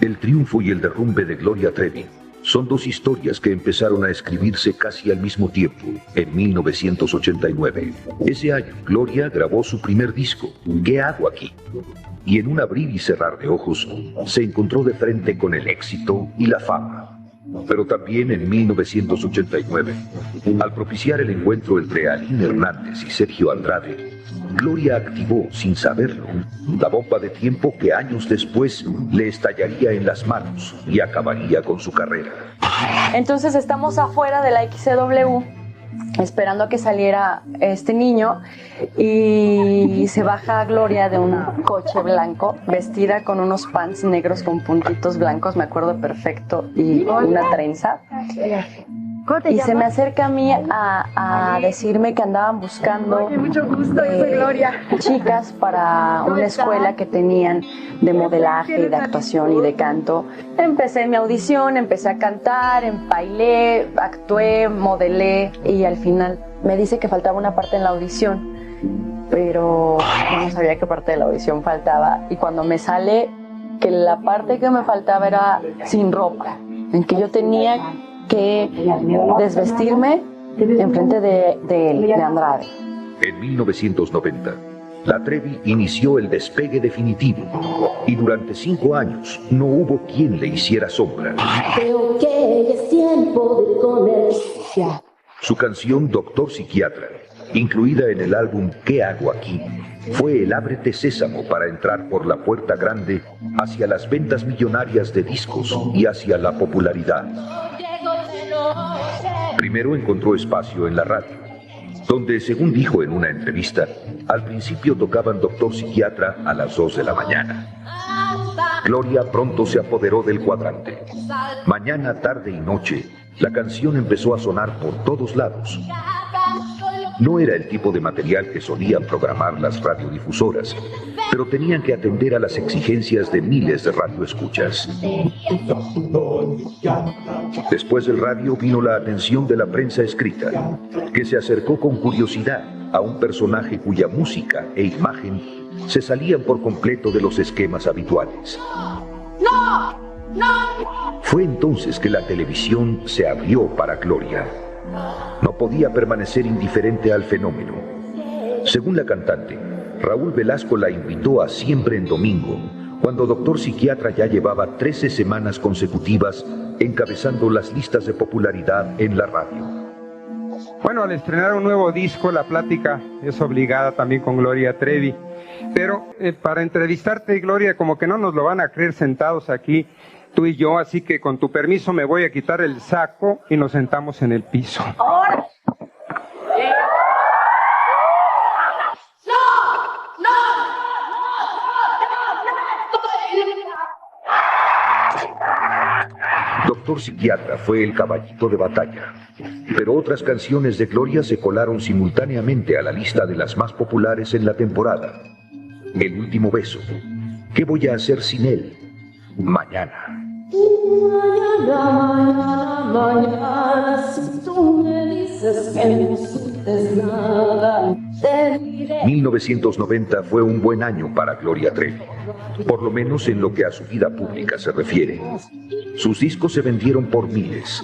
El triunfo y el derrumbe de Gloria Trevi son dos historias que empezaron a escribirse casi al mismo tiempo, en 1989. Ese año, Gloria grabó su primer disco, ¿Qué hago aquí? Y en un abrir y cerrar de ojos, se encontró de frente con el éxito y la fama. Pero también en 1989, al propiciar el encuentro entre Aline Hernández y Sergio Andrade, Gloria activó, sin saberlo, la bomba de tiempo que años después le estallaría en las manos y acabaría con su carrera. Entonces estamos afuera de la XCW, esperando a que saliera este niño, y se baja Gloria de un coche blanco, vestida con unos pants negros con puntitos blancos, me acuerdo perfecto, y una trenza. Y se me acerca a mí a decirme que andaban buscando mucho gusto, yo soy Gloria. Chicas para una escuela que tenían de modelaje, de actuación y de canto. Empecé mi audición, empecé a cantar, bailé, actué, modelé, y al final me dice que faltaba una parte en la audición, pero yo no sabía qué parte de la audición faltaba, y cuando me sale que la parte que me faltaba era sin ropa, en que yo tenía que desvestirme enfrente de Andrade. En 1990, la Trevi inició el despegue definitivo y durante 5 años no hubo quien le hiciera sombra. Creo que es tiempo de comerciar. Su canción Doctor Psiquiatra, incluida en el álbum ¿Qué hago aquí?, fue el ábrete sésamo para entrar por la puerta grande hacia las ventas millonarias de discos y hacia la popularidad. Primero encontró espacio en la radio, donde, según dijo en una entrevista, al principio tocaban Doctor Psiquiatra a las 2 de la mañana. Gloria pronto se apoderó del cuadrante. Mañana, tarde y noche, la canción empezó a sonar por todos lados. No era el tipo de material que solían programar las radiodifusoras, pero tenían que atender a las exigencias de miles de radioescuchas. Después del radio vino la atención de la prensa escrita, que se acercó con curiosidad a un personaje cuya música e imagen se salían por completo de los esquemas habituales. ¡No! ¡No! Fue entonces que la televisión se abrió para Gloria. No podía permanecer indiferente al fenómeno. Según la cantante, Raúl Velasco la invitó a Siempre en Domingo, cuando Doctor Psiquiatra ya llevaba 13 semanas consecutivas encabezando las listas de popularidad en la radio. Bueno, al estrenar un nuevo disco, la plática es obligada también con Gloria Trevi. Pero para entrevistarte, Gloria, como que no nos lo van a creer sentados aquí, tú y yo, así que con tu permiso me voy a quitar el saco y nos sentamos en el piso. ¡Ahora! Doctor Psiquiatra fue el caballito de batalla, pero otras canciones de Gloria se colaron simultáneamente a la lista de las más populares en la temporada. El último beso, ¿Qué voy a hacer sin él? Mañana. Mañana, si tú me dices que no sientes nada, te diré. 1990 fue un buen año para Gloria Trevi, por lo menos en lo que a su vida pública se refiere. Sus discos se vendieron por miles,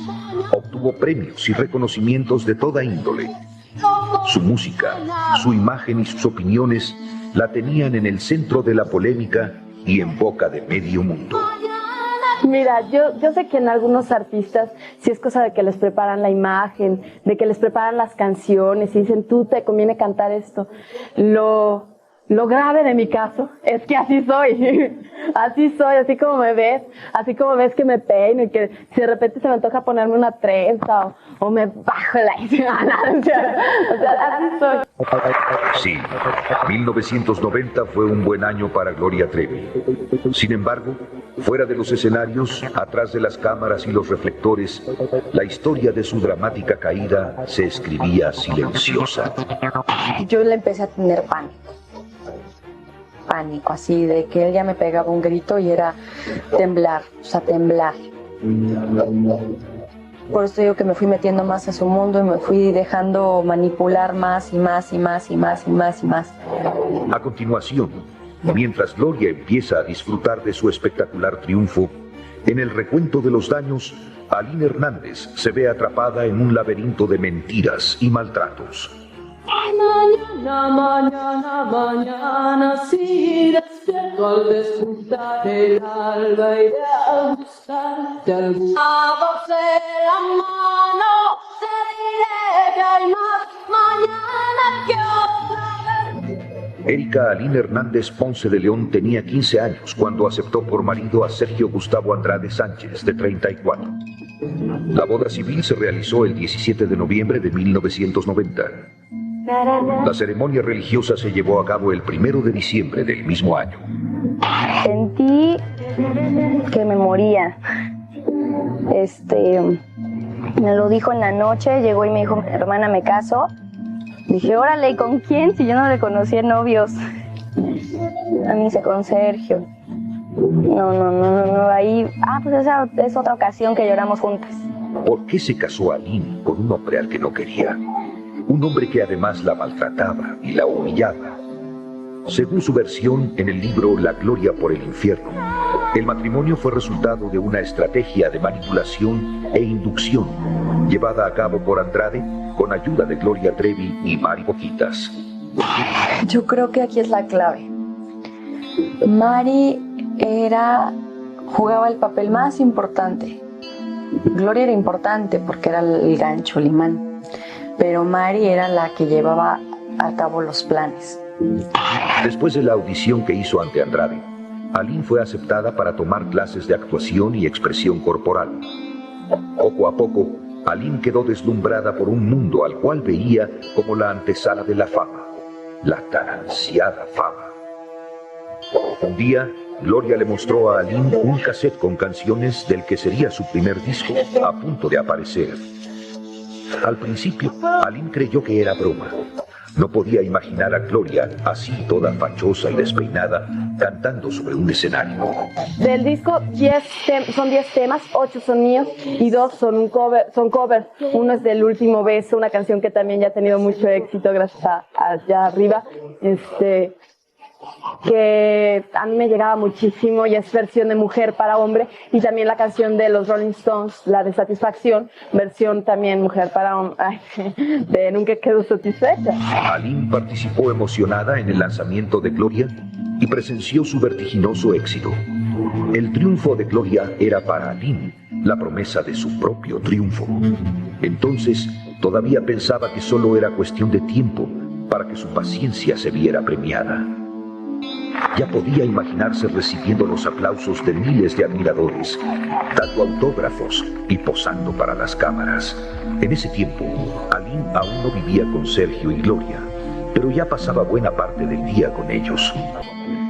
obtuvo premios y reconocimientos de toda índole. Su música, su imagen y sus opiniones la tenían en el centro de la polémica y en boca de medio mundo. Mira, yo sé que en algunos artistas sí es cosa de que les preparan la imagen, de que les preparan las canciones y dicen, tú te conviene cantar esto. Lo grave de mi caso es que así soy, así como me ves, así como ves que me peino y que si de repente se me antoja ponerme una trenza o me bajo la o sea, así soy. Sí, 1990 fue un buen año para Gloria Trevi. Sin embargo, fuera de los escenarios, atrás de las cámaras y los reflectores, la historia de su dramática caída se escribía silenciosa. Yo le empecé a tener pánico, así de que él ya me pegaba un grito y era temblar, o sea, temblar. Por eso digo que me fui metiendo más a su mundo y me fui dejando manipular más y más y más y más y más y más. A continuación, Mientras Gloria empieza a disfrutar de su espectacular triunfo, en el recuento de los daños, Aline Hernández se ve atrapada en un laberinto de mentiras y maltratos. Mañana, si despierto al despuntar el alba iré a buscarte algún. A vos de la mano te diré que hay más mañana que otra vez. Erika Aline Hernández Ponce de León tenía 15 años cuando aceptó por marido a Sergio Gustavo Andrade Sánchez, de 34. La boda civil se realizó el 17 de noviembre de 1990. La ceremonia religiosa se llevó a cabo el 1 de diciembre del mismo año. Sentí que me moría. Me lo dijo en la noche, llegó y me dijo, hermana, me caso. Dije, órale, ¿y con quién? Si yo no le conocía novios. A mí se con Sergio. No, ahí... pues esa es otra ocasión que lloramos juntas. ¿Por qué se casó Aline con un hombre al que no quería? Un hombre que además la maltrataba y la humillaba. Según su versión en el libro La Gloria por el Infierno, el matrimonio fue resultado de una estrategia de manipulación e inducción llevada a cabo por Andrade con ayuda de Gloria Trevi y Mari Boquitas. Yo creo que aquí es la clave. Mari jugaba el papel más importante. Gloria era importante porque era el gancho, el imán, pero Mari era la que llevaba a cabo los planes. Después de la audición que hizo ante Andrade, Aline fue aceptada para tomar clases de actuación y expresión corporal. Poco a poco, Aline quedó deslumbrada por un mundo al cual veía como la antesala de la fama, la tan ansiada fama. Un día, Gloria le mostró a Aline un cassette con canciones del que sería su primer disco, a punto de aparecer. Al principio, Aline creyó que era broma. No podía imaginar a Gloria así, toda fachosa y despeinada, cantando sobre un escenario. Del disco son 10 temas, 8 son míos y 2 son covers. Uno es del Último Beso, una canción que también ya ha tenido mucho éxito gracias a allá arriba. Que a mí me llegaba muchísimo y es versión de Mujer para Hombre, y también la canción de los Rolling Stones, la de Satisfacción, versión también Mujer para Hombre, de Nunca Quedo Satisfecha. Aline participó emocionada en el lanzamiento de Gloria y presenció su vertiginoso éxito. El triunfo de Gloria era para Aline la promesa de su propio triunfo. Entonces todavía pensaba que solo era cuestión de tiempo para que su paciencia se viera premiada. Ya podía imaginarse recibiendo los aplausos de miles de admiradores, dando autógrafos y posando para las cámaras. En ese tiempo, Aline aún no vivía con Sergio y Gloria, pero ya pasaba buena parte del día con ellos.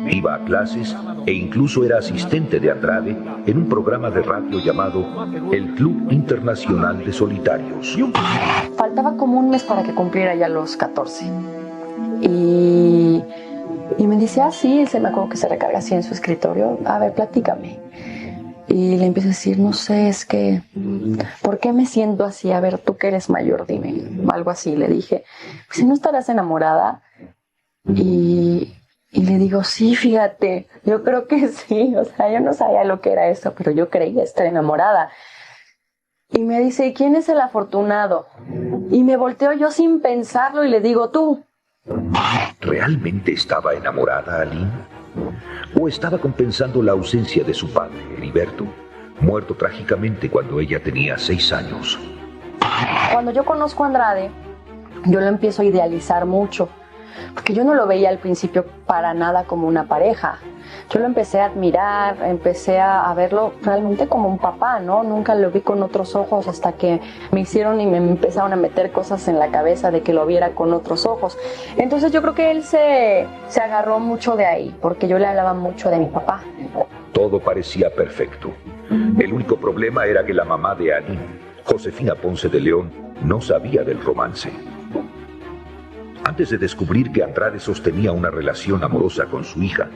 Iba a clases e incluso era asistente de Andrade en un programa de radio llamado El Club Internacional de Solitarios. Faltaba como un mes para que cumpliera ya los 14. Y me dice, sí, me acuerdo que se recarga así en su escritorio. A ver, platícame. Y le empiezo a decir, no sé, es que, ¿por qué me siento así? A ver, tú que eres mayor, dime. Algo así, le dije, pues si no estarás enamorada. Y le digo, sí, fíjate, yo creo que sí. O sea, yo no sabía lo que era eso, pero yo creía estar enamorada. Y me dice, ¿y quién es el afortunado? Y me volteo yo sin pensarlo y le digo, tú. ¿Realmente estaba enamorada Aline? ¿O estaba compensando la ausencia de su padre, Heriberto, muerto trágicamente cuando ella tenía 6 años? Cuando yo conozco a Andrade, yo lo empiezo a idealizar mucho, porque yo no lo veía al principio para nada como una pareja. Yo lo empecé a admirar, empecé a verlo realmente como un papá, ¿no? Nunca lo vi con otros ojos hasta que me hicieron y me empezaron a meter cosas en la cabeza de que lo viera con otros ojos. Entonces yo creo que él se agarró mucho de ahí, porque yo le hablaba mucho de mi papá. Todo parecía perfecto. El único problema era que la mamá de Aline, Josefina Ponce de León, no sabía del romance. Antes de descubrir que Andrade sostenía una relación amorosa con su hija,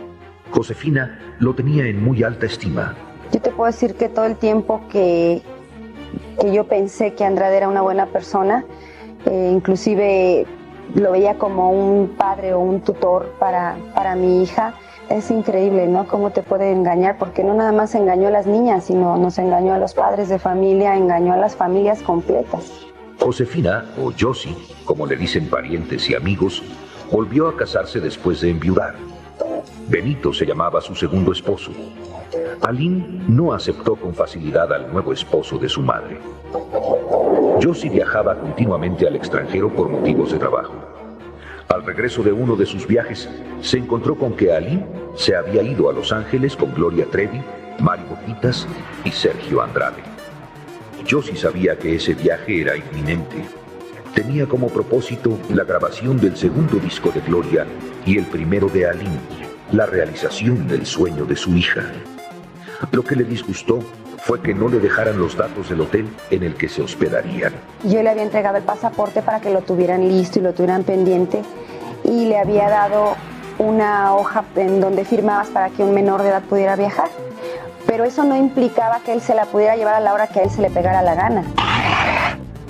Josefina lo tenía en muy alta estima. Yo te puedo decir que todo el tiempo que yo pensé que Andrade era una buena persona, inclusive lo veía como un padre o un tutor para mi hija. Es increíble, ¿no? Cómo te puede engañar, porque no nada más engañó a las niñas, sino nos engañó a los padres de familia, engañó a las familias completas. Josefina, o Josie, como le dicen parientes y amigos, volvió a casarse después de enviudar. Benito se llamaba su segundo esposo. Aline no aceptó con facilidad al nuevo esposo de su madre. Josie viajaba continuamente al extranjero por motivos de trabajo. Al regreso de uno de sus viajes, se encontró con que Aline se había ido a Los Ángeles con Gloria Trevi, Mari Boquitas y Sergio Andrade. Josie sabía que ese viaje era inminente. Tenía como propósito la grabación del segundo disco de Gloria y el primero de Aline, la realización del sueño de su hija. Lo que le disgustó fue que no le dejaran los datos del hotel en el que se hospedarían. Yo le había entregado el pasaporte para que lo tuvieran listo y lo tuvieran pendiente, y le había dado una hoja en donde firmabas para que un menor de edad pudiera viajar. Pero eso no implicaba que él se la pudiera llevar a la hora que a él se le pegara la gana.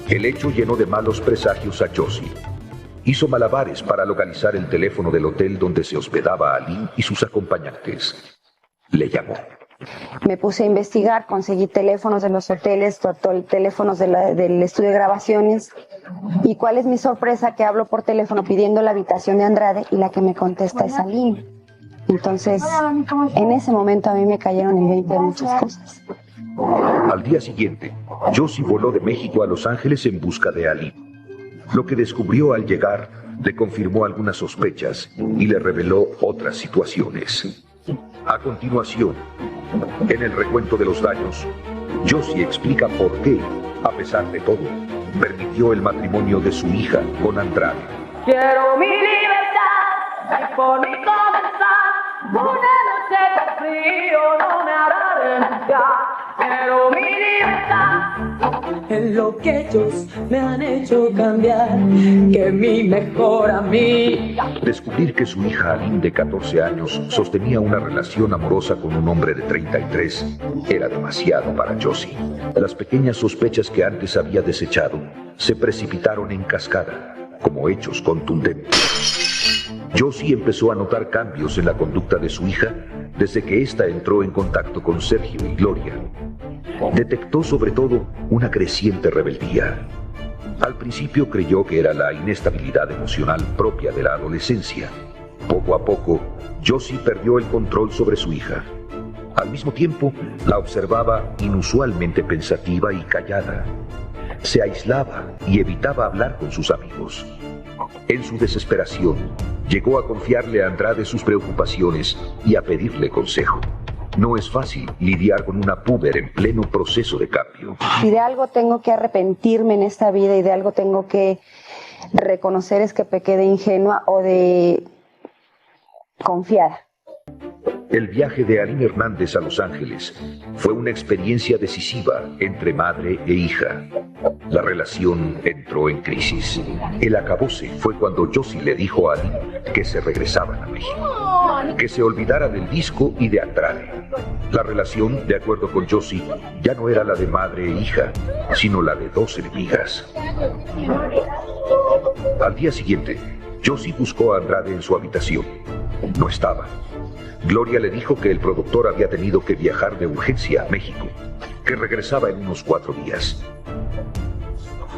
El hecho llenó de malos presagios a Josie. Hizo malabares para localizar el teléfono del hotel donde se hospedaba Aline y sus acompañantes. Le llamó. Me puse a investigar, conseguí teléfonos de los hoteles, teléfonos del estudio de grabaciones. ¿Y cuál es mi sorpresa? Que hablo por teléfono pidiendo la habitación de Andrade y la que me contesta es Aline. Entonces, en ese momento a mí me cayeron el 20 de muchas cosas. Al día siguiente, Josie voló de México a Los Ángeles en busca de Aline. Lo que descubrió al llegar le confirmó algunas sospechas y le reveló otras situaciones. A continuación, en el recuento de los daños, Josie explica por qué, a pesar de todo, permitió el matrimonio de su hija con Andrade. Quiero mi libertad y por mi comenzar, una noche de frío no me hará renunciar. Quiero mi libertad en lo que ellos me han hecho cambiar, que mi mejor amiga. Descubrir que su hija Aline, de 14 años, sostenía una relación amorosa con un hombre de 33 era demasiado para Josie. Las pequeñas sospechas que antes había desechado se precipitaron en cascada, como hechos contundentes. Josie empezó a notar cambios en la conducta de su hija desde que ésta entró en contacto con Sergio y Gloria. Detectó sobre todo una creciente rebeldía. Al principio creyó que era la inestabilidad emocional propia de la adolescencia. Poco a poco, Josie perdió el control sobre su hija. Al mismo tiempo, la observaba inusualmente pensativa y callada. Se aislaba y evitaba hablar con sus amigos. En su desesperación, llegó a confiarle a Andrade sus preocupaciones y a pedirle consejo. No es fácil lidiar con una puber en pleno proceso de cambio. Si de algo tengo que arrepentirme en esta vida y de algo tengo que reconocer, es que pequé de ingenua o de confiada. El viaje de Aline Hernández a Los Ángeles fue una experiencia decisiva entre madre e hija. La relación entró en crisis. El acabose fue cuando Josie le dijo a Aline que se regresaban a México, que se olvidara del disco y de Andrade. La relación, de acuerdo con Josie, ya no era la de madre e hija, sino la de dos enemigas. Al día siguiente, Josie buscó a Andrade en su habitación. No estaba. Gloria le dijo que el productor había tenido que viajar de urgencia a México, que regresaba en unos 4 días.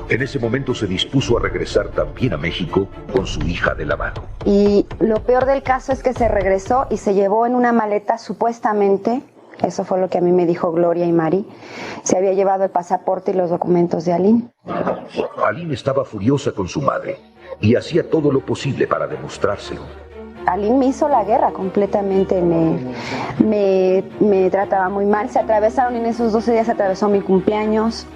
En ese momento se dispuso a regresar también a México con su hija de la mano. Y lo peor del caso es que se regresó y se llevó en una maleta, supuestamente, eso fue lo que a mí me dijo Gloria y Mari, se había llevado el pasaporte y los documentos de Aline. Aline estaba furiosa con su madre y hacía todo lo posible para demostrárselo. Aline me hizo la guerra completamente, me trataba muy mal. Se atravesaron en esos 12 días, se atravesó mi cumpleaños.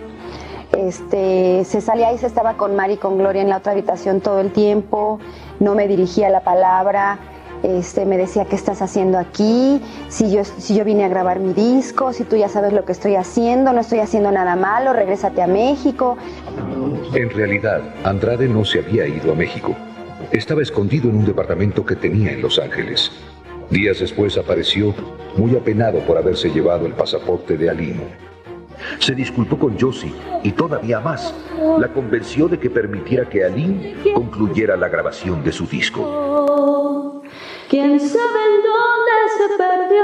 Se salía y se estaba con Mari y con Gloria en la otra habitación todo el tiempo. No me dirigía la palabra. Me decía, ¿qué estás haciendo aquí? Si yo vine a grabar mi disco, si tú ya sabes lo que estoy haciendo, no estoy haciendo nada malo, regrésate a México. En realidad, Andrade no se había ido a México. Estaba escondido en un departamento que tenía en Los Ángeles. Días después apareció, muy apenado por haberse llevado el pasaporte de Aline. Se disculpó con Josie y todavía más, la convenció de que permitiera que Aline concluyera la grabación de su disco. ¿Quién sabe en dónde se perdió?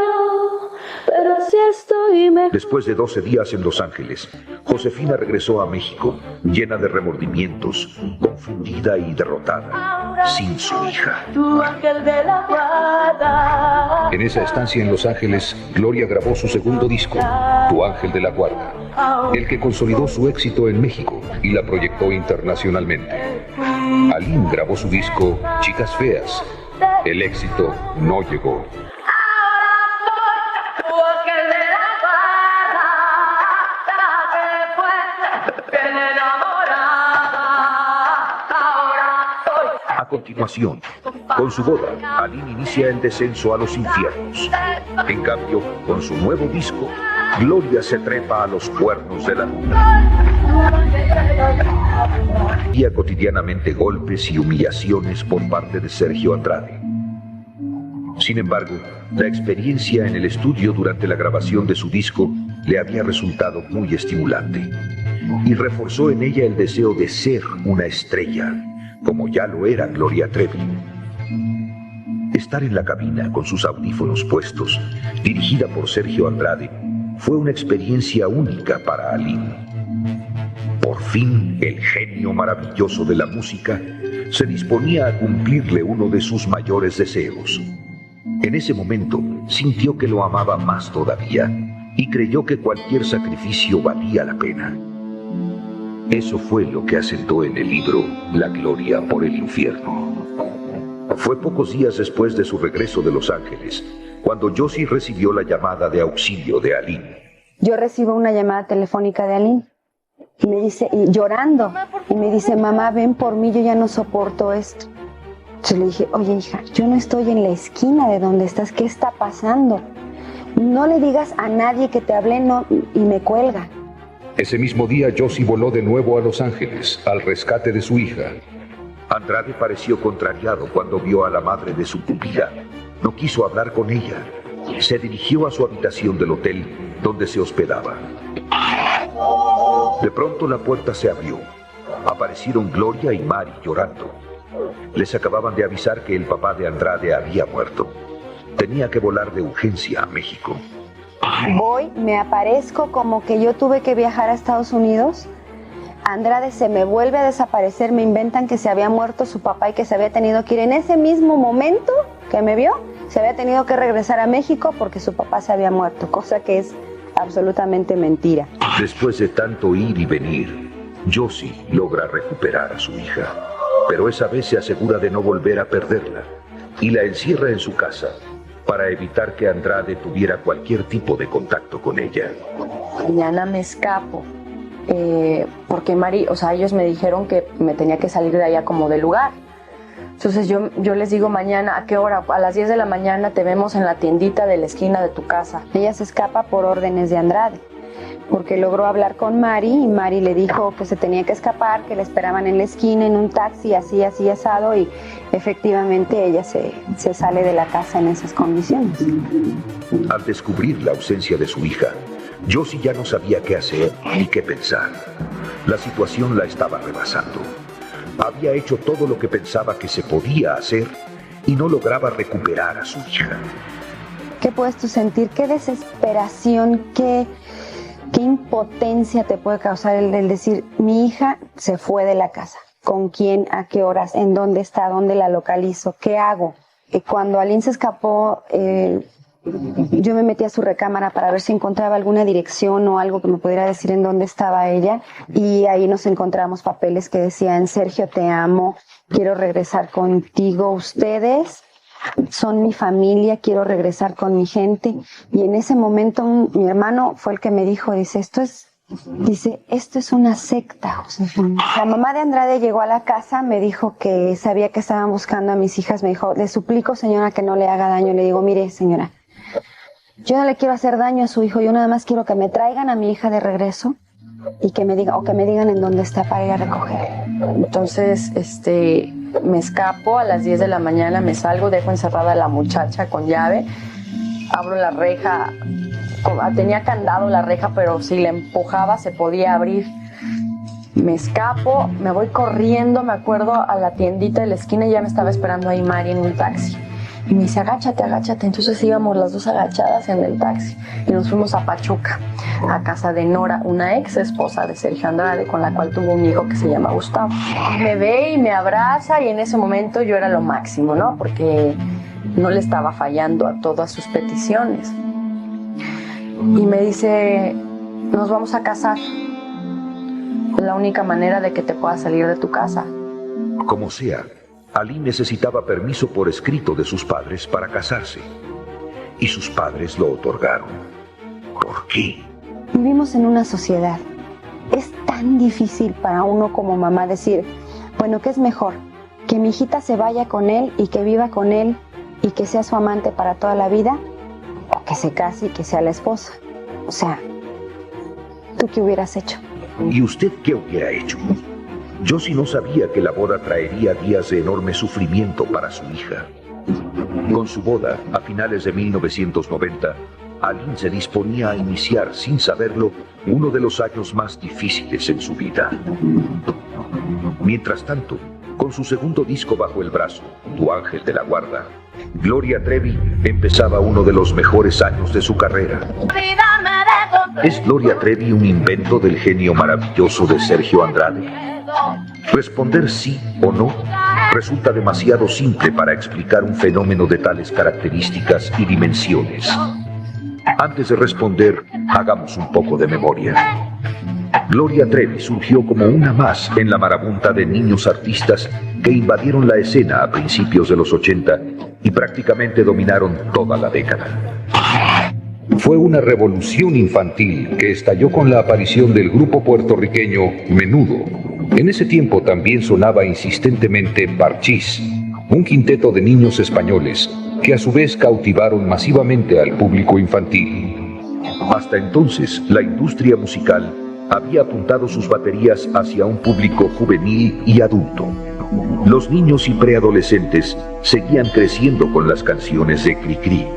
Pero así estoy mejor. Después de 12 días en Los Ángeles, Josefina regresó a México, llena de remordimientos, confundida y derrotada, sin su hija. Tú, ángel de la guarda. En esa estancia en Los Ángeles, Gloria grabó su segundo disco, Tu Ángel de la Guarda, el que consolidó su éxito en México y la proyectó internacionalmente. Aline grabó su disco, Chicas Feas. El éxito no llegó. A continuación, con su boda, Aline inicia el descenso a los infiernos. En cambio, con su nuevo disco, Gloria se trepa a los cuernos de la luna. Vivía cotidianamente golpes y humillaciones por parte de Sergio Andrade. Sin embargo, la experiencia en el estudio durante la grabación de su disco le había resultado muy estimulante y reforzó en ella el deseo de ser una estrella, como ya lo era Gloria Trevi. Estar en la cabina con sus audífonos puestos, dirigida por Sergio Andrade, fue una experiencia única para Aline. Por fin, el genio maravilloso de la música se disponía a cumplirle uno de sus mayores deseos. En ese momento, sintió que lo amaba más todavía y creyó que cualquier sacrificio valía la pena. Eso fue lo que asentó en el libro La Gloria por el Infierno. Fue pocos días después de su regreso de Los Ángeles, cuando Josie recibió la llamada de auxilio de Aline. Yo recibo una llamada telefónica de Aline y me dice, y llorando, y me dice, mamá, ven por mí, yo ya no soporto esto. Yo le dije, oye hija, yo no estoy en la esquina de donde estás, ¿qué está pasando? No le digas a nadie que te hablé, no, y me cuelga. Ese mismo día, Josie voló de nuevo a Los Ángeles, al rescate de su hija. Andrade pareció contrariado cuando vio a la madre de su pupila. No quiso hablar con ella. Se dirigió a su habitación del hotel donde se hospedaba. De pronto la puerta se abrió. Aparecieron Gloria y Mari llorando. Les acababan de avisar que el papá de Andrade había muerto. Tenía que volar de urgencia a México. Voy, me aparezco como que yo tuve que viajar a Estados Unidos. Andrade se me vuelve a desaparecer, me inventan que se había muerto su papá y que se había tenido que ir. En ese mismo momento que me vio, se había tenido que regresar a México porque su papá se había muerto, cosa que es absolutamente mentira. Después de tanto ir y venir, Josie logra recuperar a su hija, pero esa vez se asegura de no volver a perderla y la encierra en su casa para evitar que Andrade tuviera cualquier tipo de contacto con ella. Mañana me escapo, porque Mari, o sea, ellos me dijeron que me tenía que salir de allá como del lugar. Entonces yo les digo mañana, ¿a qué hora? A las 10 de la mañana te vemos en la tiendita de la esquina de tu casa. Ella se escapa por órdenes de Andrade, porque logró hablar con Mari y Mari le dijo que se tenía que escapar, que la esperaban en la esquina en un taxi, así asado, y efectivamente ella se sale de la casa en esas condiciones. Al descubrir la ausencia de su hija, Josie ya no sabía qué hacer ni qué pensar. La situación la estaba rebasando. Había hecho todo lo que pensaba que se podía hacer y no lograba recuperar a su hija. ¿Qué puedes tú sentir? ¿Qué desesperación, qué impotencia te puede causar el decir, mi hija se fue de la casa? ¿Con quién? ¿A qué horas? ¿En dónde está? ¿Dónde la localizo? ¿Qué hago? Cuando Aline se escapó, yo me metí a su recámara para ver si encontraba alguna dirección o algo que me pudiera decir en dónde estaba ella, y ahí nos encontramos papeles que decían, Sergio, te amo, quiero regresar contigo, ustedes son mi familia, quiero regresar con mi gente. Y en ese momento mi hermano fue el que me dijo, esto es una secta, Josefina. La mamá de Andrade llegó a la casa, me dijo que sabía que estaban buscando a mis hijas, me dijo, le suplico, señora, que no le haga daño. Le digo, mire, señora, yo no le quiero hacer daño a su hijo, yo nada más quiero que me traigan a mi hija de regreso y que me digan en dónde está para ir a recoger. Entonces, me escapo a las 10 de la mañana, me salgo, dejo encerrada a la muchacha con llave, abro la reja tenía candado la reja, pero si la empujaba se podía abrir. Me escapo, me voy corriendo, me acuerdo, a la tiendita de la esquina y ya me estaba esperando ahí Mari en un taxi. Y me dice, agáchate, agáchate. Entonces íbamos las dos agachadas en el taxi y nos fuimos a Pachuca, a casa de Nora, una ex esposa de Sergio Andrade, con la cual tuvo un hijo que se llama Gustavo. Me ve y me abraza y en ese momento yo era lo máximo, ¿no? Porque no le estaba fallando a todas sus peticiones. Y me dice, nos vamos a casar. Es la única manera de que te puedas salir de tu casa. Como sea, Ali necesitaba permiso por escrito de sus padres para casarse. Y sus padres lo otorgaron. ¿Por qué? Vivimos en una sociedad. Es tan difícil para uno como mamá decir, bueno, ¿qué es mejor? ¿Que mi hijita se vaya con él y que viva con él y que sea su amante para toda la vida? ¿O que se case y que sea la esposa? O sea, ¿tú qué hubieras hecho? ¿Y usted qué hubiera hecho? Josie no sabía que la boda traería días de enorme sufrimiento para su hija. Con su boda, a finales de 1990, Aline se disponía a iniciar, sin saberlo, uno de los años más difíciles en su vida. Mientras tanto, con su segundo disco bajo el brazo, Tu Ángel de la Guarda, Gloria Trevi empezaba uno de los mejores años de su carrera. ¿Es Gloria Trevi un invento del genio maravilloso de Sergio Andrade? Responder sí o no resulta demasiado simple para explicar un fenómeno de tales características y dimensiones. Antes de responder, hagamos un poco de memoria. Gloria Trevi surgió como una más en la marabunta de niños artistas que invadieron la escena a principios de los 80 y prácticamente dominaron toda la década. Fue una revolución infantil que estalló con la aparición del grupo puertorriqueño Menudo. En ese tiempo también sonaba insistentemente Parchís, un quinteto de niños españoles que a su vez cautivaron masivamente al público infantil. Hasta entonces, la industria musical había apuntado sus baterías hacia un público juvenil y adulto. Los niños y preadolescentes seguían creciendo con las canciones de Cricri.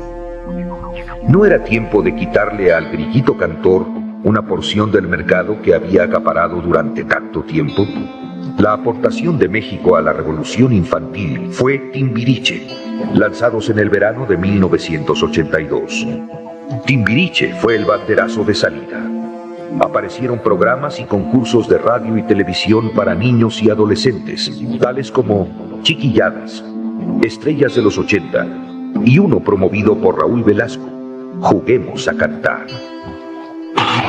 ¿No era tiempo de quitarle al grillito cantor una porción del mercado que había acaparado durante tanto tiempo? La aportación de México a la revolución infantil fue Timbiriche, lanzados en el verano de 1982. Timbiriche fue el banderazo de salida. Aparecieron programas y concursos de radio y televisión para niños y adolescentes, tales como Chiquilladas, Estrellas de los 80, y uno promovido por Raúl Velasco, Juguemos a Cantar.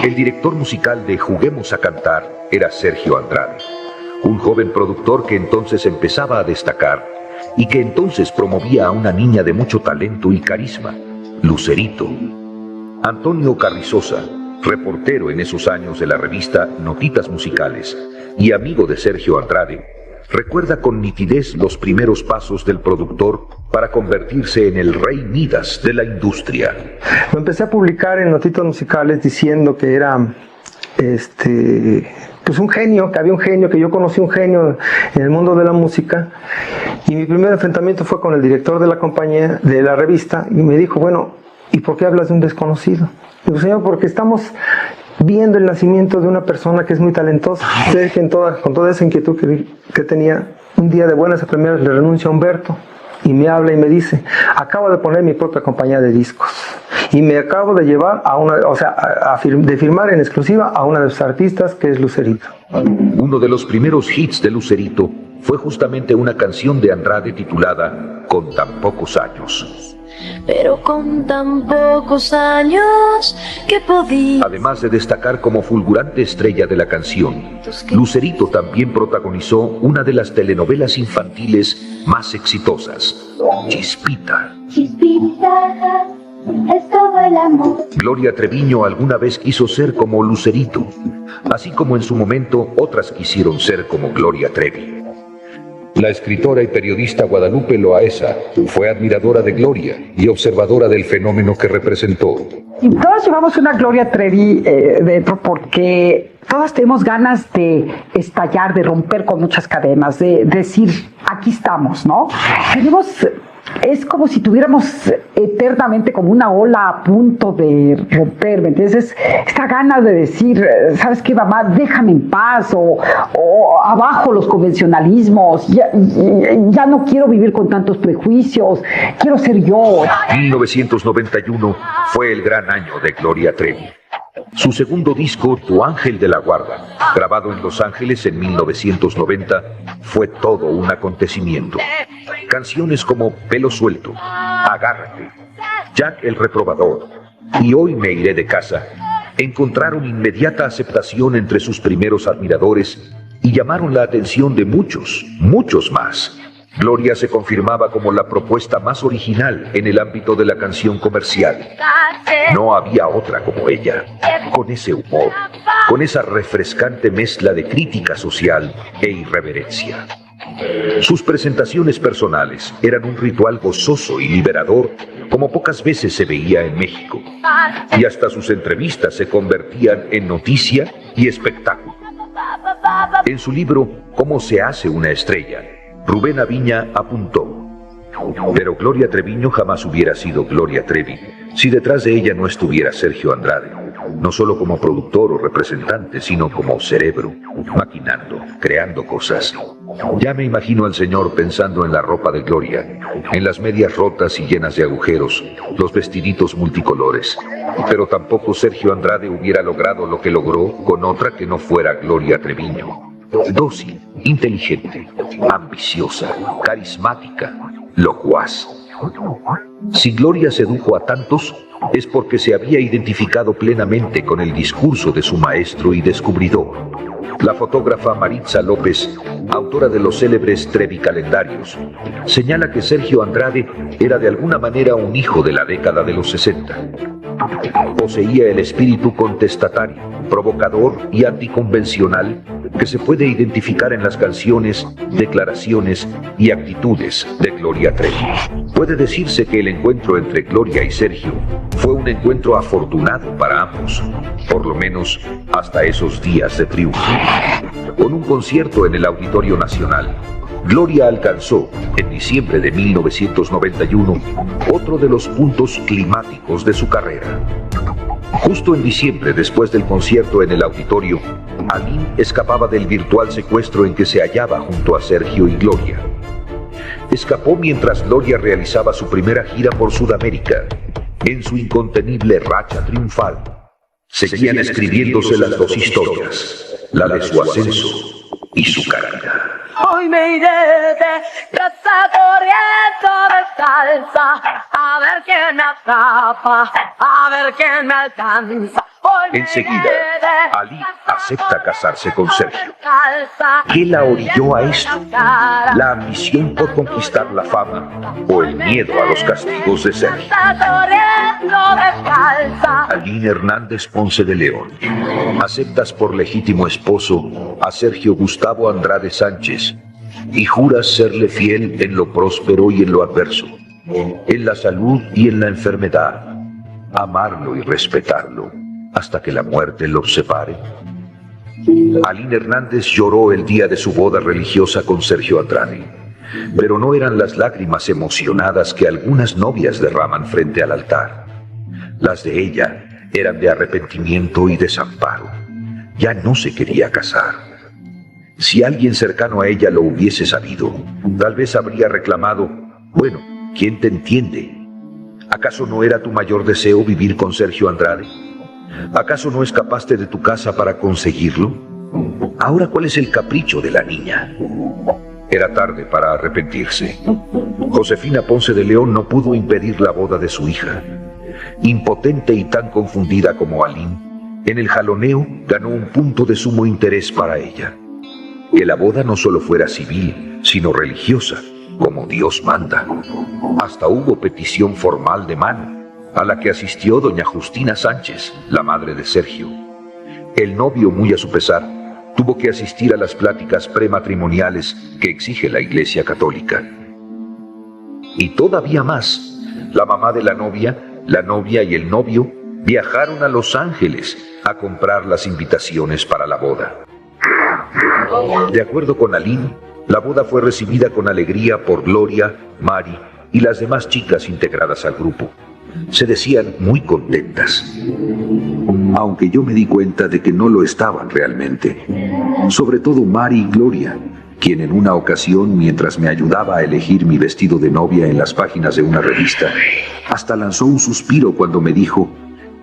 El director musical de Juguemos a Cantar era Sergio Andrade, un joven productor que entonces empezaba a destacar y que entonces promovía a una niña de mucho talento y carisma, Lucerito. Antonio Carrizosa, reportero en esos años de la revista Notitas Musicales y amigo de Sergio Andrade, recuerda con nitidez los primeros pasos del productor para convertirse en el rey Midas de la industria. Lo empecé a publicar en Notitas Musicales diciendo que era pues un genio, que había un genio, que yo conocí un genio en el mundo de la música, y mi primer enfrentamiento fue con el director de la compañía, de la revista, y me dijo, bueno, ¿y por qué hablas de un desconocido? Digo, señor, porque estamos viendo el nacimiento de una persona que es muy talentosa. Sé que con toda esa inquietud que tenía, un día de buenas a primeras le renuncio a Humberto y me habla y me dice, acabo de poner mi propia compañía de discos y me acabo de llevar a una, de firmar en exclusiva a una de sus artistas, que es Lucerito. Uno de los primeros hits de Lucerito fue justamente una canción de Andrade titulada Con tan pocos años. Pero con tan pocos años que podía. Además de destacar como fulgurante estrella de la canción, Lucerito también protagonizó una de las telenovelas infantiles más exitosas, Chispita. Chispita, es todo el amor. Gloria Treviño alguna vez quiso ser como Lucerito, así como en su momento otras quisieron ser como Gloria Trevi. La escritora y periodista Guadalupe Loaesa fue admiradora de Gloria y observadora del fenómeno que representó. Y todos llevamos una Gloria Trevi dentro porque todas tenemos ganas de estallar, de romper con muchas cadenas, de decir, aquí estamos, ¿no? Tenemos es como si tuviéramos eternamente como una ola a punto de romper, ¿me entiendes? Esta gana de decir, ¿sabes qué, mamá? Déjame en paz, o abajo los convencionalismos, ya no quiero vivir con tantos prejuicios, quiero ser yo. 1991 fue el gran año de Gloria Trevi. Su segundo disco, Tu Ángel de la Guarda, grabado en Los Ángeles en 1990, fue todo un acontecimiento. Canciones como Pelo Suelto, Agárrate, Jack el Reprobador y Hoy me iré de casa encontraron inmediata aceptación entre sus primeros admiradores y llamaron la atención de muchos, muchos más. Gloria se confirmaba como la propuesta más original en el ámbito de la canción comercial. No había otra como ella, con ese humor, con esa refrescante mezcla de crítica social e irreverencia. Sus presentaciones personales eran un ritual gozoso y liberador como pocas veces se veía en México. Y hasta sus entrevistas se convertían en noticia y espectáculo. En su libro ¿Cómo se hace una estrella?, Rubén Aviña apuntó: pero Gloria Treviño jamás hubiera sido Gloria Trevi si detrás de ella no estuviera Sergio Andrade, no solo como productor o representante, sino como cerebro, maquinando, creando cosas. Ya me imagino al señor pensando en la ropa de Gloria, en las medias rotas y llenas de agujeros, los vestiditos multicolores. Pero tampoco Sergio Andrade hubiera logrado lo que logró con otra que no fuera Gloria Treviño. Dócil, inteligente, ambiciosa, carismática, locuaz. Si Gloria sedujo a tantos, es porque se había identificado plenamente con el discurso de su maestro y descubridor. La fotógrafa Maritza López, autora de los célebres Trevi Calendarios, señala que Sergio Andrade era de alguna manera un hijo de la década de los 60. Poseía el espíritu contestatario, provocador y anticonvencional que se puede identificar en las canciones, declaraciones y actitudes de Gloria Trevi. Puede decirse que el encuentro entre Gloria y Sergio fue un encuentro afortunado para ambos, por lo menos hasta esos días de triunfo. Con un concierto en el Auditorio Nacional, Gloria alcanzó, en diciembre de 1991, otro de los puntos climáticos de su carrera. Justo en diciembre, después del concierto en el auditorio, Alín escapaba del virtual secuestro en que se hallaba junto a Sergio y Gloria. Escapó mientras Gloria realizaba su primera gira por Sudamérica. En su incontenible racha triunfal, seguían escribiéndose las dos historias, la de su ascenso y su caída. Hoy me iré de casa corriendo descalza, a ver quién me atrapa, a ver quién me alcanza. Enseguida, Ali acepta casarse con Sergio. ¿Qué la orilló a esto? ¿La ambición por conquistar la fama o el miedo a los castigos de Sergio? Alín Hernández Ponce de León, aceptas por legítimo esposo a Sergio Gustavo Andrade Sánchez y juras serle fiel en lo próspero y en lo adverso, en la salud y en la enfermedad, amarlo y respetarlo hasta que la muerte los separe. Alín Hernández lloró el día de su boda religiosa con Sergio Andrade, pero no eran las lágrimas emocionadas que algunas novias derraman frente al altar. Las de ella eran de arrepentimiento y desamparo. Ya no se quería casar. Si alguien cercano a ella lo hubiese sabido, tal vez habría reclamado: bueno, ¿quién te entiende? ¿Acaso no era tu mayor deseo vivir con Sergio Andrade? ¿Acaso no escapaste de tu casa para conseguirlo? Ahora, ¿cuál es el capricho de la niña? Era tarde para arrepentirse. Josefina Ponce de León no pudo impedir la boda de su hija. Impotente y tan confundida como Alín, en el jaloneo ganó un punto de sumo interés para ella: que la boda no solo fuera civil, sino religiosa, como Dios manda. Hasta hubo petición formal de mano, a la que asistió doña Justina Sánchez, la madre de Sergio. El novio, muy a su pesar, tuvo que asistir a las pláticas prematrimoniales que exige la Iglesia Católica. Y todavía más, la mamá de la novia y el novio viajaron a Los Ángeles a comprar las invitaciones para la boda. De acuerdo con Alín, la boda fue recibida con alegría por Gloria, Mari y las demás chicas integradas al grupo. Se decían muy contentas, aunque yo me di cuenta de que no lo estaban realmente. Sobre todo Mari y Gloria, quien en una ocasión, mientras me ayudaba a elegir mi vestido de novia en las páginas de una revista, hasta lanzó un suspiro cuando me dijo: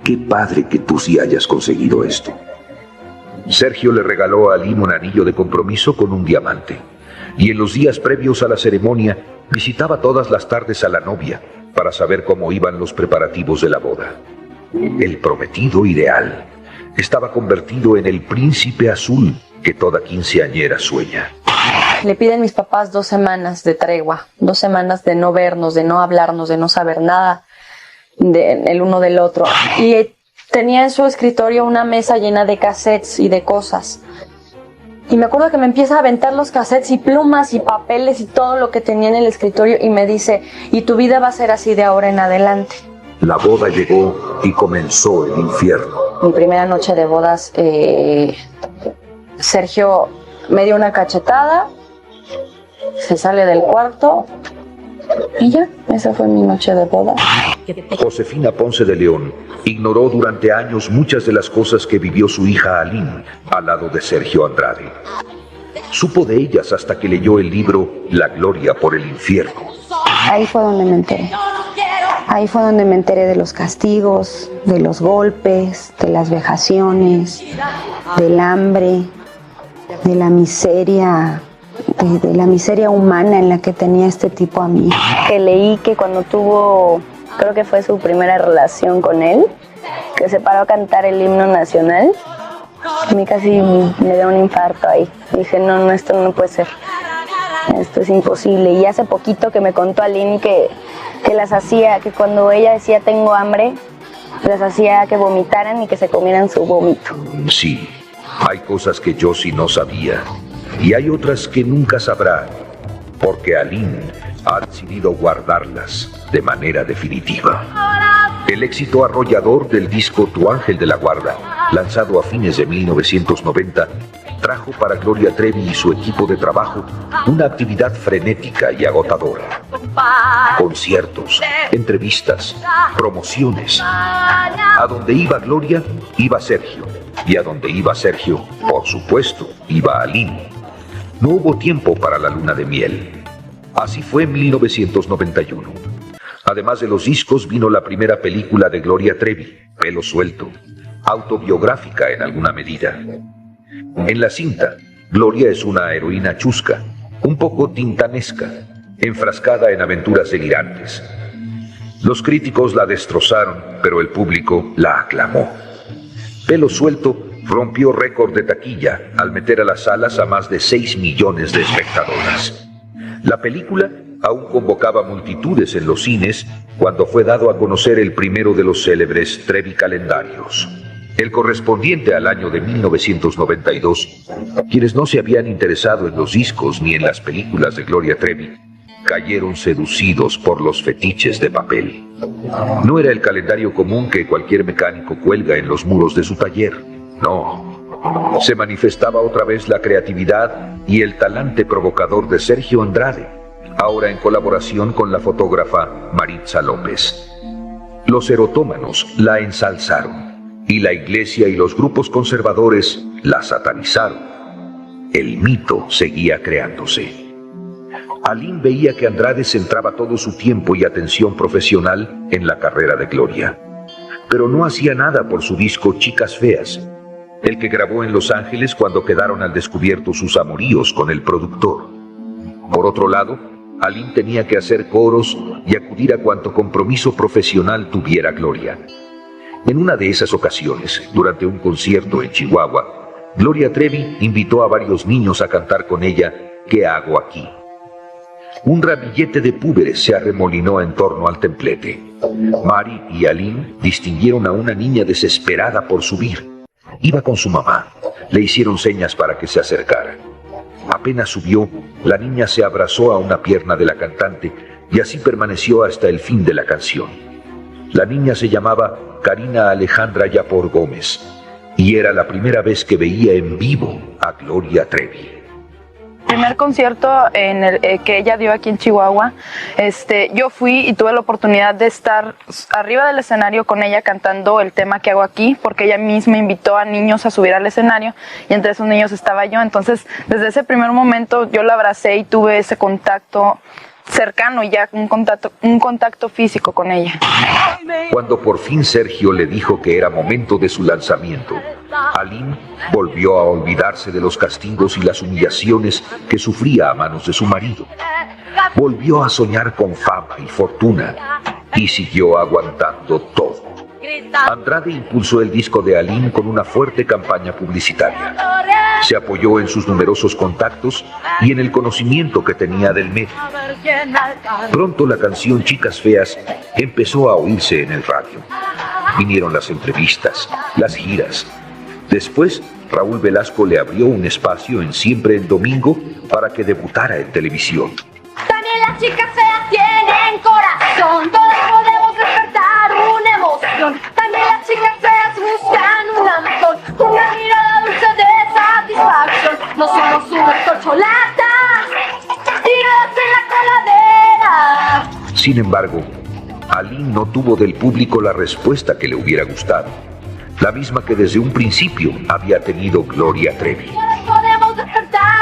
«Qué padre que tú sí hayas conseguido esto». Sergio le regaló a Aline un anillo de compromiso con un diamante, y en los días previos a la ceremonia visitaba todas las tardes a la novia para saber cómo iban los preparativos de la boda. El prometido ideal estaba convertido en el príncipe azul que toda quinceañera sueña. Le piden mis papás 2 semanas de tregua, 2 semanas de no vernos, de no hablarnos, de no saber nada el uno del otro. Y tenía en su escritorio una mesa llena de cassettes y de cosas. Y me acuerdo que me empieza a aventar los cassettes y plumas y papeles y todo lo que tenía en el escritorio y me dice: «Y tu vida va a ser así de ahora en adelante». La boda llegó y comenzó el infierno. Mi primera noche de bodas, Sergio me dio una cachetada, se sale del cuarto y ya, esa fue mi noche de boda. Josefina Ponce de León ignoró durante años muchas de las cosas que vivió su hija Aline al lado de Sergio Andrade. Supo de ellas hasta que leyó el libro La Gloria por el Infierno. Ahí fue donde me enteré. Ahí fue donde me enteré de los castigos, de los golpes, de las vejaciones, del hambre, de la miseria, de la miseria humana en la que tenía este tipo a mí. Que leí que cuando tuvo, creo que fue su primera relación con él, que se paró a cantar el himno nacional, a mí casi me dio un infarto ahí. Dije, no, esto no puede ser, esto es imposible. Y hace poquito que me contó Aline que las hacía, que cuando ella decía tengo hambre, las hacía que vomitaran y que se comieran su vómito. Sí, hay cosas que yo sí no sabía, y hay otras que nunca sabrá, porque Aline ha decidido guardarlas de manera definitiva. El éxito arrollador del disco Tu Ángel de la Guarda, lanzado a fines de 1990, trajo para Gloria Trevi y su equipo de trabajo una actividad frenética y agotadora. Conciertos, entrevistas, promociones. A donde iba Gloria, iba Sergio. Y a donde iba Sergio, por supuesto, iba Aline. No hubo tiempo para la luna de miel. Así fue en 1991. Además de los discos, vino la primera película de Gloria Trevi, Pelo Suelto, autobiográfica en alguna medida. En la cinta, Gloria es una heroína chusca, un poco tintanesca, enfrascada en aventuras delirantes. Los críticos la destrozaron, pero el público la aclamó. Pelo Suelto rompió récord de taquilla al meter a las salas a más de 6 millones de espectadoras. La película aún convocaba multitudes en los cines cuando fue dado a conocer el primero de los célebres Trevi Calendarios, el correspondiente al año de 1992. Quienes no se habían interesado en los discos ni en las películas de Gloria Trevi cayeron seducidos por los fetiches de papel. No era el calendario común que cualquier mecánico cuelga en los muros de su taller. No. Se manifestaba otra vez la creatividad y el talante provocador de Sergio Andrade, ahora en colaboración con la fotógrafa Maritza López. Los erotómanos la ensalzaron y la iglesia y los grupos conservadores la satanizaron. El mito seguía creándose. Aline veía que Andrade centraba todo su tiempo y atención profesional en la carrera de Gloria, pero no hacía nada por su disco Chicas Feas, el que grabó en Los Ángeles cuando quedaron al descubierto sus amoríos con el productor. Por otro lado, Aline tenía que hacer coros y acudir a cuanto compromiso profesional tuviera Gloria. En una de esas ocasiones, durante un concierto en Chihuahua, Gloria Trevi invitó a varios niños a cantar con ella ¿Qué hago aquí? Un ramillete de púberes se arremolinó en torno al templete. Mari y Aline distinguieron a una niña desesperada por subir. Iba con su mamá. Le hicieron señas para que se acercara. Apenas subió, la niña se abrazó a una pierna de la cantante y así permaneció hasta el fin de la canción. La niña se llamaba Karina Alejandra Yapor Gómez y era la primera vez que veía en vivo a Gloria Trevi. Primer concierto que ella dio aquí en Chihuahua, yo fui y tuve la oportunidad de estar arriba del escenario con ella cantando el tema que hago aquí, porque ella misma invitó a niños a subir al escenario y entre esos niños estaba yo. Entonces, desde ese primer momento yo la abracé y tuve ese contacto cercano y ya un contacto físico con ella. Cuando por fin Sergio le dijo que era momento de su lanzamiento, Aline volvió a olvidarse de los castigos y las humillaciones que sufría a manos de su marido. Volvió a soñar con fama y fortuna y siguió aguantando todo. Andrade impulsó el disco de Aline con una fuerte campaña publicitaria. Se apoyó en sus numerosos contactos y en el conocimiento que tenía del medio. Pronto la canción Chicas Feas empezó a oírse en el radio. Vinieron las entrevistas, las giras. Después, Raúl Velasco le abrió un espacio en Siempre en Domingo para que debutara en televisión. También las chicas feas tienen corazón, todas podemos despertar una emoción. También las chicas feas buscan un amor, una mirada dulce de satisfacción. No somos unas corcholatas tiradas en la coladera. Sin embargo, Aline no tuvo del público la respuesta que le hubiera gustado, la misma que desde un principio había tenido Gloria Trevi.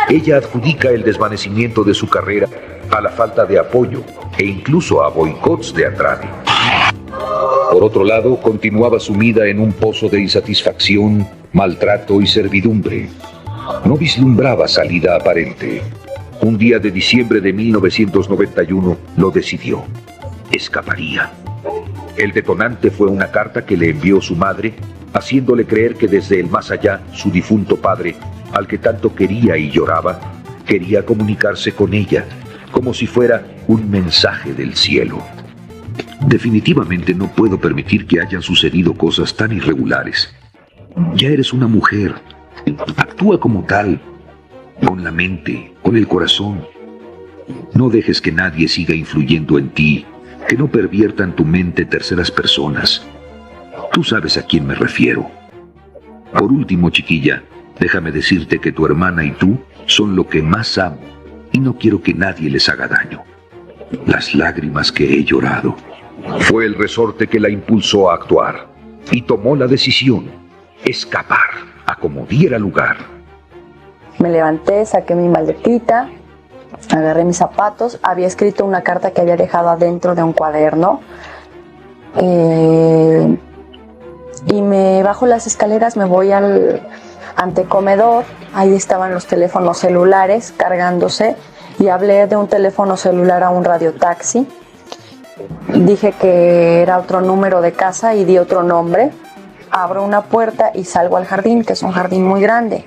Ella adjudica el desvanecimiento de su carrera a la falta de apoyo e incluso a boicots de Andrade. Por otro lado, continuaba sumida en un pozo de insatisfacción, maltrato y servidumbre. No vislumbraba salida aparente. Un día de diciembre de 1991 lo decidió. Escaparía. El detonante fue una carta que le envió su madre, haciéndole creer que desde el más allá, su difunto padre, al que tanto quería y lloraba, quería comunicarse con ella, como si fuera un mensaje del cielo. Definitivamente no puedo permitir que hayan sucedido cosas tan irregulares. Ya eres una mujer. Actúa como tal, con la mente, con el corazón. No dejes que nadie siga influyendo en ti, que no perviertan tu mente terceras personas. Tú sabes a quién me refiero. Por último, chiquilla, déjame decirte que tu hermana y tú son lo que más amo y no quiero que nadie les haga daño. Las lágrimas que he llorado. Fue el resorte que la impulsó a actuar y tomó la decisión: escapar a como diera lugar. Me levanté, saqué mi maletita, agarré mis zapatos, había escrito una carta que había dejado adentro de un cuaderno y me bajo las escaleras, me voy al antecomedor, ahí estaban los teléfonos celulares cargándose y hablé de un teléfono celular a un radiotaxi. Dije que era otro número de casa y di otro nombre. Abro una puerta y salgo al jardín, que es un jardín muy grande.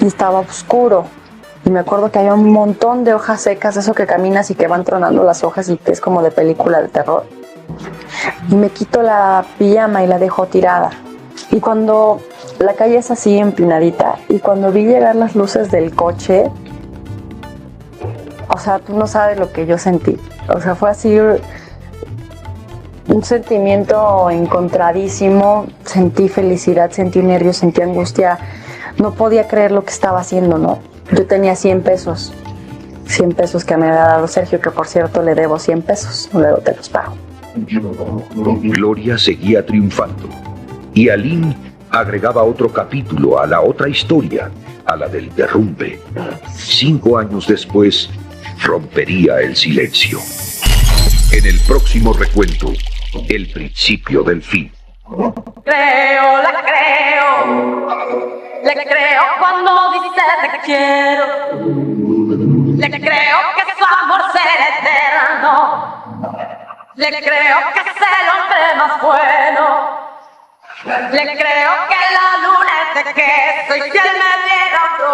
Y estaba oscuro. Y me acuerdo que había un montón de hojas secas, eso que caminas y que van tronando las hojas y que es como de película de terror. Y me quito la pijama y la dejo tirada. Y cuando la calle es así empinadita, y cuando vi llegar las luces del coche, o sea, tú no sabes lo que yo sentí. O sea, fue así un sentimiento encontradísimo. Sentí felicidad, sentí nervios, sentí angustia. No podía creer lo que estaba haciendo, ¿no? Yo tenía 100 pesos. 100 pesos que me había dado Sergio, que por cierto le debo 100 pesos. Luego te los pago. Gloria seguía triunfando y Aline agregaba otro capítulo a la otra historia, a la del derrumbe. 5 años después, rompería el silencio. En el próximo recuento, el principio del fin. Creo, la creo. Le creo cuando dice te quiero. Le creo que su amor será eterno. Le creo que es el hombre más bueno. Le creo que la luna es de queso y si él me diera otro